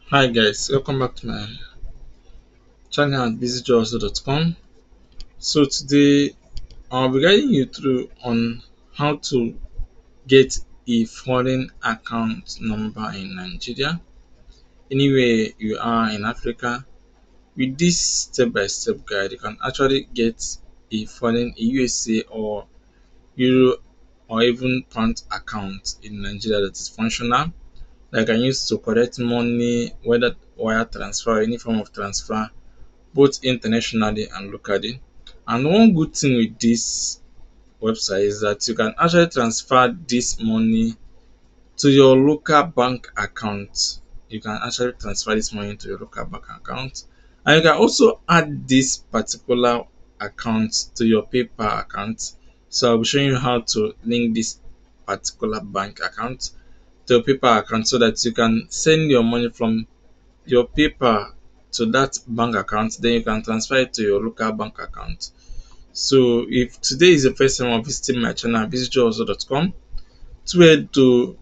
Hi guys, welcome back to my channel at Bizyjoe.com. So today I'll be guiding you through on how to get a foreign account number in Nigeria, anywhere you are in Africa. With this step-by-step guide, you can actually get a USA or Euro or even pound account in Nigeria that is functional, that can use to collect money, whether wire transfer or any form of transfer, both internationally and locally. And one good thing with this website is that you can actually transfer this money to your local bank account. You can actually transfer this money to your local bank account. And you can also add this particular account to your PayPal account. So I'll be showing you how to link this particular bank account to your PayPal account so that you can send your money from your paper to that bank account, then you can transfer it to your local bank account. So if today is the first time of visiting my channel, Bizyjoe.com, to where to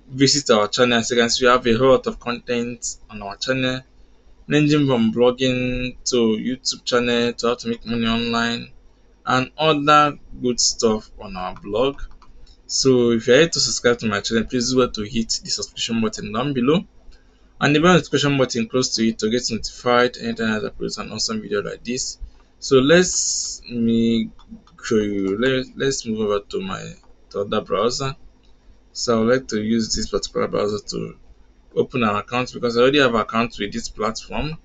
visit our channel. As you can see, we have a lot of content on our channel, ranging from blogging to YouTube channel to how to make money online and other good stuff on our blog. So if you're here to subscribe to my channel, please do well to hit the subscription button down below and the bell notification button close to it to get notified anytime I upload an awesome video like this. So let's me show you. Let's move over to my other browser. So I would like to use this particular browser to open an account because I already have an account with this platform.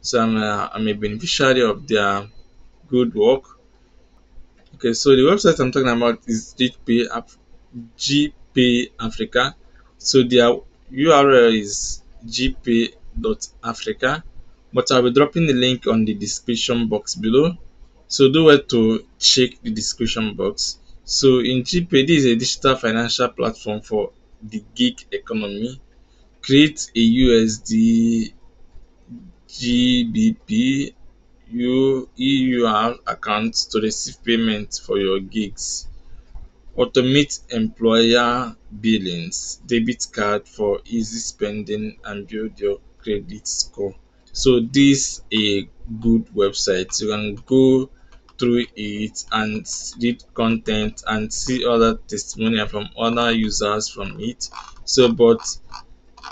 So I'm a beneficiary of their good work. Okay, so the website I'm talking about is GPay Africa. So their URL is GPay.Africa, but I'll be dropping the link on the description box below. So do well to check the description box. So in GPay, this is a digital financial platform for the gig economy. Create a USD, GBP, EUR account to receive payment for your gigs. Automate employer billings, debit card for easy spending and build your credit score. So this a good website. You can go through it and read content and see other testimonial from other users from it. So but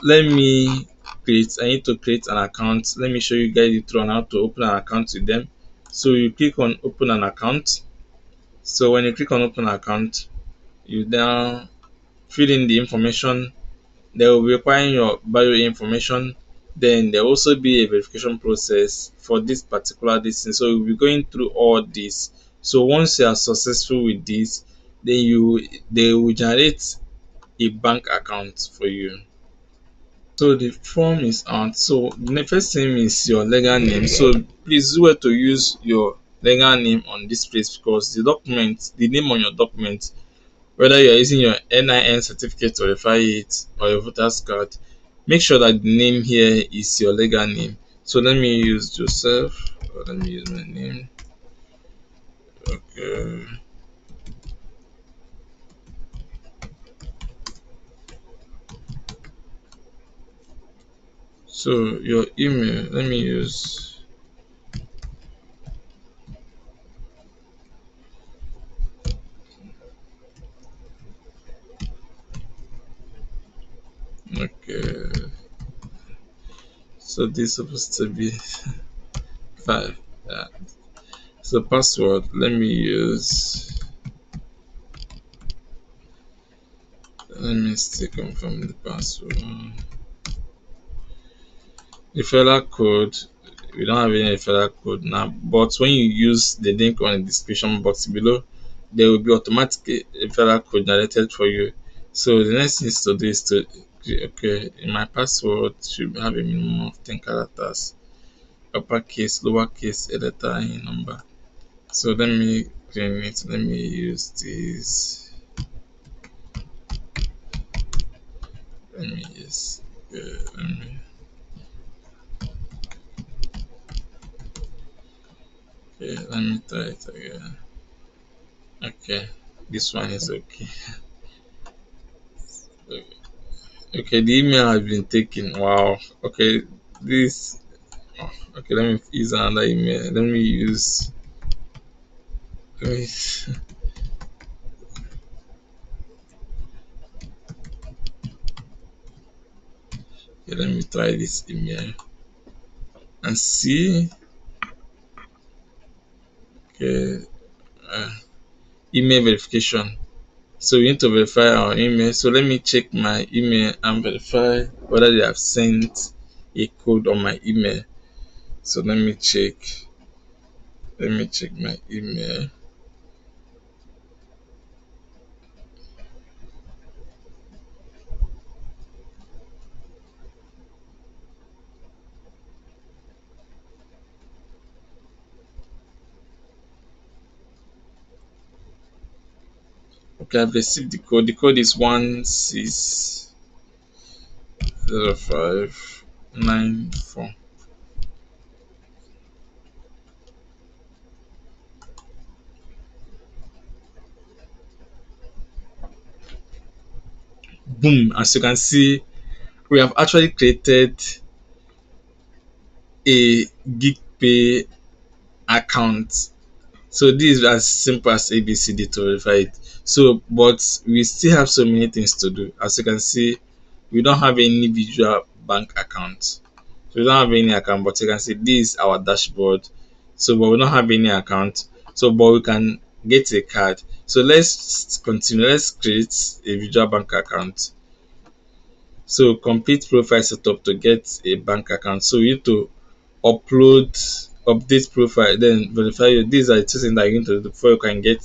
let me I need to create an account. Let me show you guys it through on how to open an account with them. So you click on open an account. So when you click on open account, you then fill in the information. They will be requiring your bio information. Then there will also be a verification process for this particular distance. So we'll be going through all this. So once you are successful with this, then they will generate a bank account for you. So the form is out. So the first thing is your legal name. So please do well to use your legal name on this place because the name on your document, whether you are using your NIN certificate to verify it or your voter's card, make sure that the name here is your legal name. So let me use Joseph, or let me use my name. Okay. So your email, let me use. Okay. So this is supposed to be 5. Yeah. So password, let me use. Let me still confirm the password. The federal code, we don't have any federal code now, but when you use the link on the description box below, there will be automatically a federal code generated for you. So the next thing to do is to okay, in my password should have a minimum of 10 characters, uppercase, lowercase, a letter, a number. So let me clean it. Let me use this. Let me use. Let me. Okay, let me try it again. Okay, this one is okay. Okay. Okay, the email has been taken. Wow. Okay, this. Oh, okay, let me use another email. Let me use. Let me, okay, let me try this email and see. Okay, uh, email verification. So we need to verify our email. So let me check my email and verify whether they have sent a code on my email. So let me check. Let me check my email. Okay, I've received the code. The code is 160594. Boom! As you can see, we have actually created a GeegPay account. So this is as simple as ABCD to verify it. So, but we still have so many things to do. As you can see, we don't have any visual bank account. So we don't have any account, but you can see this is our dashboard. So, but we don't have any account. So, but we can get a card. So let's continue. Let's create a visual bank account. So complete profile setup to get a bank account. So you need to upload, update profile, then verify you. These are the two things that you need to do before you can get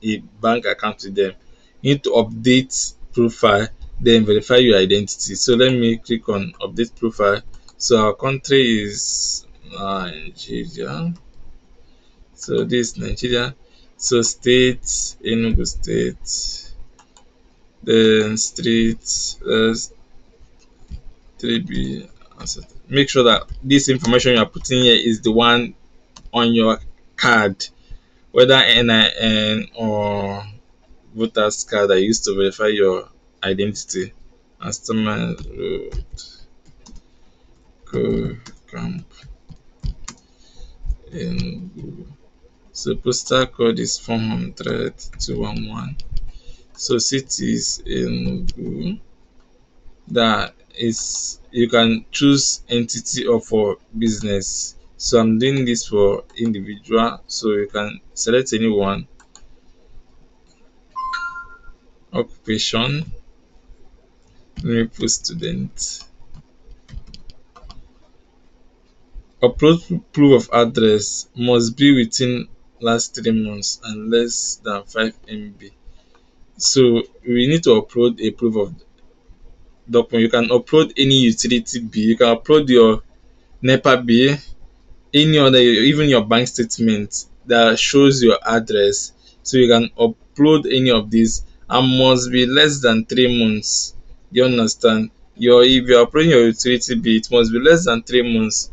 a bank account with them. You need to update profile, then verify your identity. So let me click on update profile. So our country is Nigeria. So this is Nigeria. So state, Enugu State, then street, 3B. Make sure that this information you are putting here is the one on your card, whether NIN or voters card that used to verify your identity. Customer road, go camp in Google. So postal code is 400 211. So cities in Google. That is, you can choose entity or for business. So I'm doing this for individual, so you can select anyone. Occupation, let me put student. Upload proof of address must be within last 3 months and less than 5 MB. So we need to upload a proof of document. You can upload any utility bill. You can upload your NEPA bill, any other, even your bank statement that shows your address. So you can upload any of these and must be less than 3 months. You understand? Your If you're uploading your utility bill, it must be less than 3 months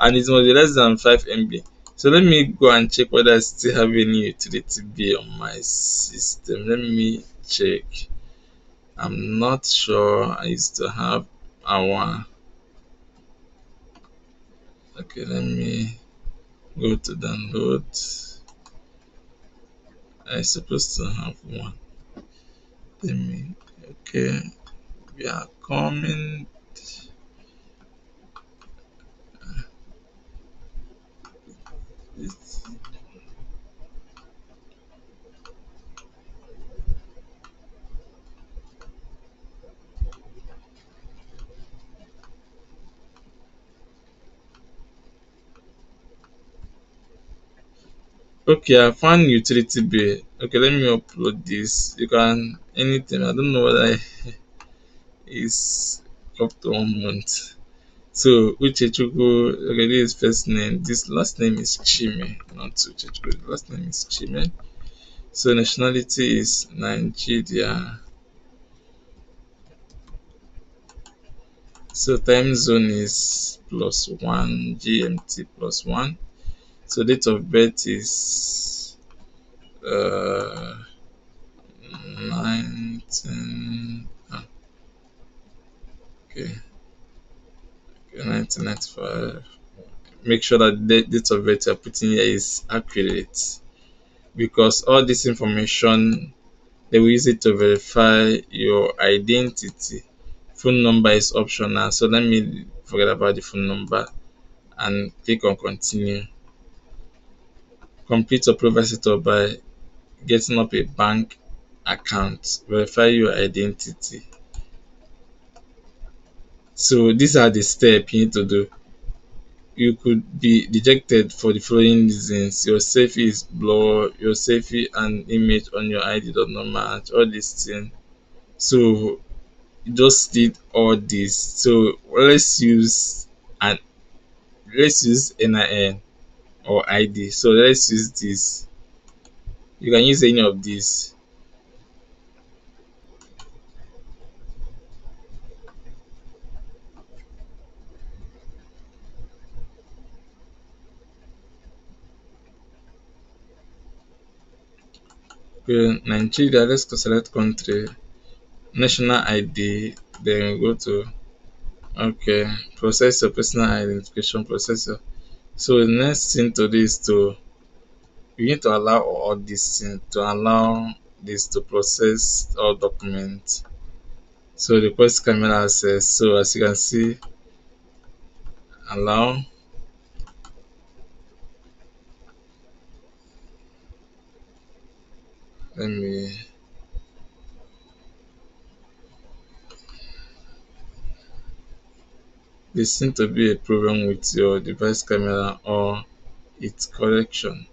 and it must be less than 5 MB. So let me go and check whether I still have any utility bill on my system. Let me check. I'm not sure. I used to have our. Okay, let me go to download. I supposed to have one. Let me. Okay, we are coming. Okay, I found utility bill. Okay, let me upload this. You can anything. I don't know whether it's up to 1 month. So Uchechukwu. Okay, this is first name. This last name is Chime, not Uchechukwu. Last name is Chime. So nationality is Nigeria. So time zone is +1, GMT +1. So date of birth is 19. Okay, 1995. Make sure that the date of birth you're putting here is accurate, because all this information they will use it to verify your identity. Phone number is optional, so let me forget about the phone number and click on continue. Complete your privacy tour by getting up a bank account. Verify your identity. So these are the steps you need to do. You could be rejected for the following reasons: your selfie is blurred, your selfie and image on your ID does not match, all these things. So you just did all this. So and let's use NIN or ID. So let's use this. You can use any of these. Okay, Nigeria, let's go select country, national ID, then we go to okay, process your personal identification processor. So the next thing to this to you need to allow all these things to allow this to process all documents. So request camera access. So as you can see, allow. Let me. There seems to be a problem with your device camera or its correction.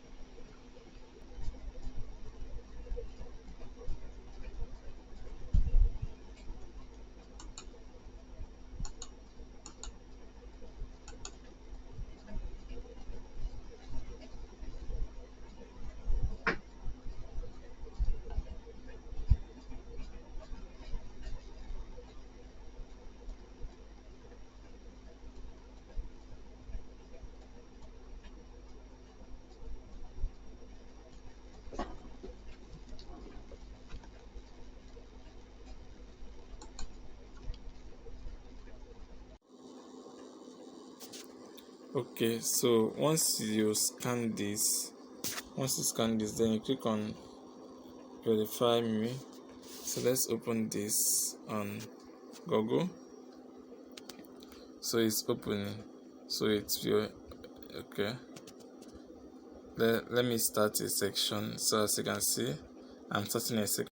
Okay, so once you scan this, then you click on verify me. So let's open this on Google. So it's opening. So it's your okay. Let me start a section. So as you can see, I'm starting a section.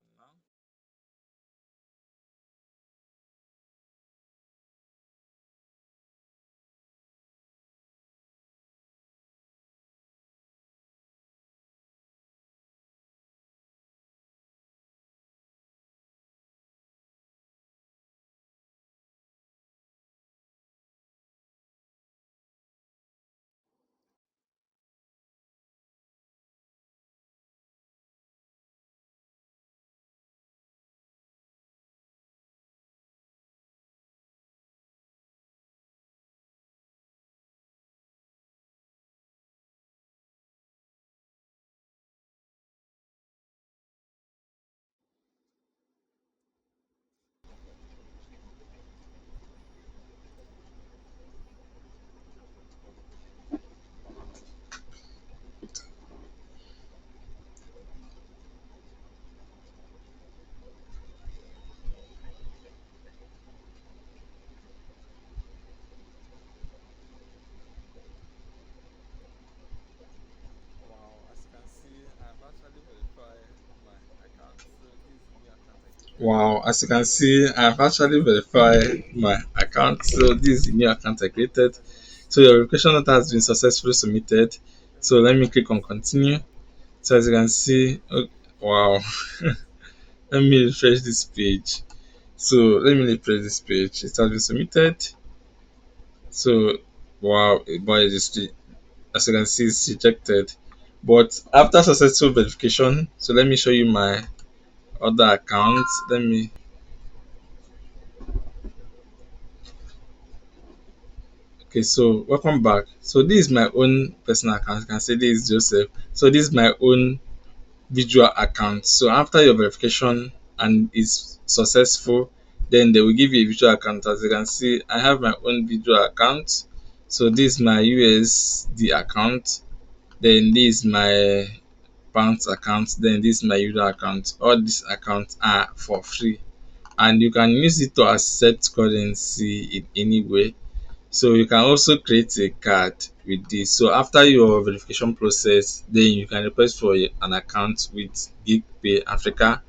Wow, as you can see, I've actually verified my account. So this is the new account I created. So your verification data has been successfully submitted. So let me click on continue. So as you can see, oh, wow, let me refresh this page. So let me refresh this page. It has been submitted. So wow, but as you can see, it's rejected. But after successful verification, so let me show you my other account. Let me Okay, so welcome back. So this is my own personal account. You can say this is Joseph. So this is my own visual account. So after your verification and it's successful, Then they will give you a virtual account. As you can see, I have my own virtual account. So this is my USD account. Then this is my pounds account. Then this is my euro account. All these accounts are for free, and you can use it to accept currency in any way. So you can also create a card with this. So after your verification process, then you can request for an account with GeegPay.Africa.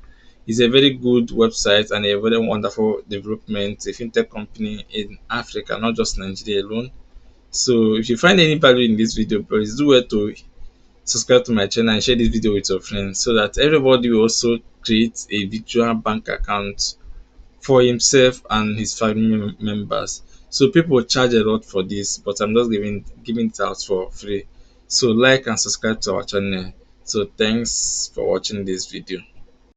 It's a very good website and a very wonderful development, a fintech company in Africa, not just Nigeria alone. So if you find any value in this video, please do well to subscribe to my channel and share this video with your friends so that everybody will also create a virtual bank account for himself and his family members. So people charge a lot for this, but I'm just giving it out for free. So like and subscribe to our channel. So thanks for watching this video.